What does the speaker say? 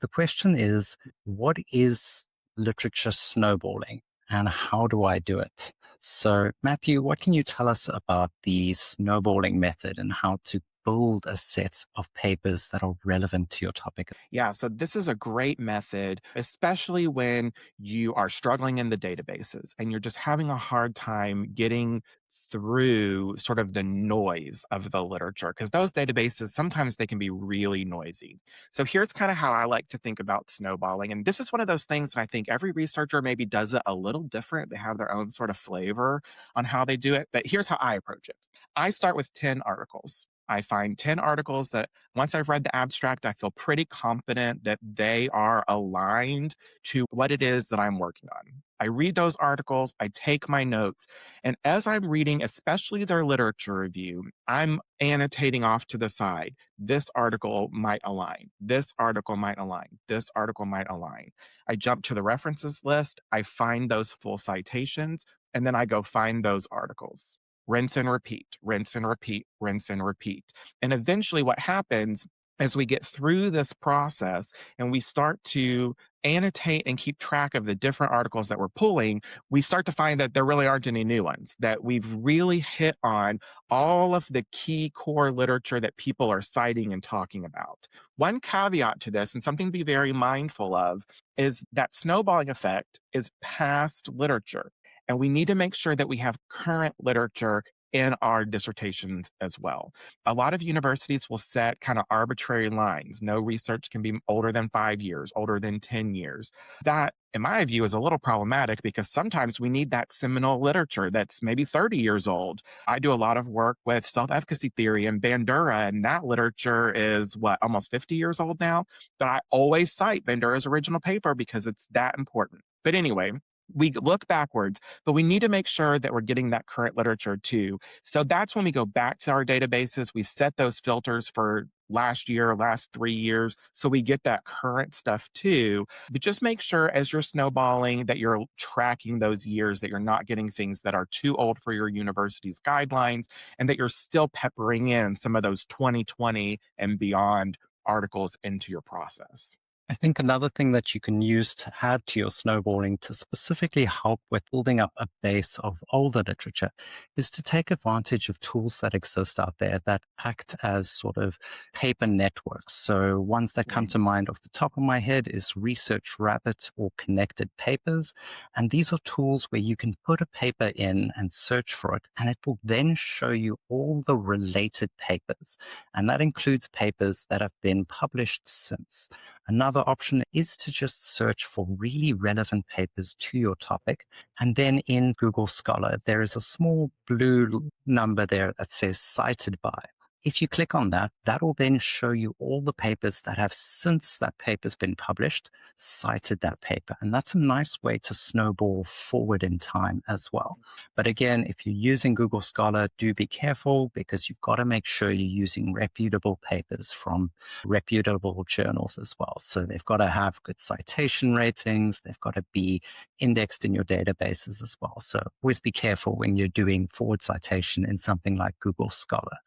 the question is, what is literature snowballing and how do I do it? So, Matthew, what can you tell us about the snowballing method and how to build a set of papers that are relevant to your topic? Yeah, so this is a great method, especially when you are struggling in the databases and you're just having a hard time getting through sort of the noise of the literature because those databases sometimes they can be really noisy. So here's kind of how I like to think about snowballing, and this is one of those things that I think every researcher maybe does it a little different. They have their own sort of flavor on how they do it, but here's how I approach it. I start with 10 articles. I find 10 articles that once I've read the abstract, I feel pretty confident that they are aligned to what it is that I'm working on. I read those articles, I take my notes, and as I'm reading, especially their literature review, I'm annotating off to the side. This article might align. This article might align. This article might align. I jump to the references list, I find those full citations, and then I go find those articles. Rinse and repeat, rinse and repeat, rinse and repeat. And eventually, what happens as we get through this process and we start to annotate and keep track of the different articles that we're pulling, we start to find that there really aren't any new ones, that we've really hit on all of the key core literature that people are citing and talking about. One caveat to this, and something to be very mindful of, is that snowballing effect is past literature. And we need to make sure that we have current literature in our dissertations as well. A lot of universities will set kind of arbitrary lines. No research can be older than 5 years, older than 10 years. That, in my view, is a little problematic because sometimes we need that seminal literature that's maybe 30 years old. I do a lot of work with self efficacy theory and Bandura, and that literature is what, almost 50 years old now? But I always cite Bandura's original paper because it's that important. But anyway, we look backwards, but we need to make sure that we're getting that current literature too. So that's when we go back to our databases. We set those filters for last year, last 3 years, so we get that current stuff too. But just make sure as you're snowballing that you're tracking those years, that you're not getting things that are too old for your university's guidelines, and that you're still peppering in some of those 2020 and beyond articles into your process. I think another thing that you can use to add to your snowballing to specifically help with building up a base of older literature is to take advantage of tools that exist out there that act as sort of paper networks. So ones that come to mind off the top of my head is Research Rabbit or Connected Papers. And these are tools where you can put a paper in and search for it, and it will then show you all the related papers. And that includes papers that have been published since. Another option is to just search for really relevant papers to your topic. And then in Google Scholar, there is a small blue number there that says cited by. If you click on that, that will then show you all the papers that have, since that paper's been published, cited that paper. And that's a nice way to snowball forward in time as well. But again, if you're using Google Scholar, do be careful because you've got to make sure you're using reputable papers from reputable journals as well. So they've got to have good citation ratings. They've got to be indexed in your databases as well. So always be careful when you're doing forward citation in something like Google Scholar.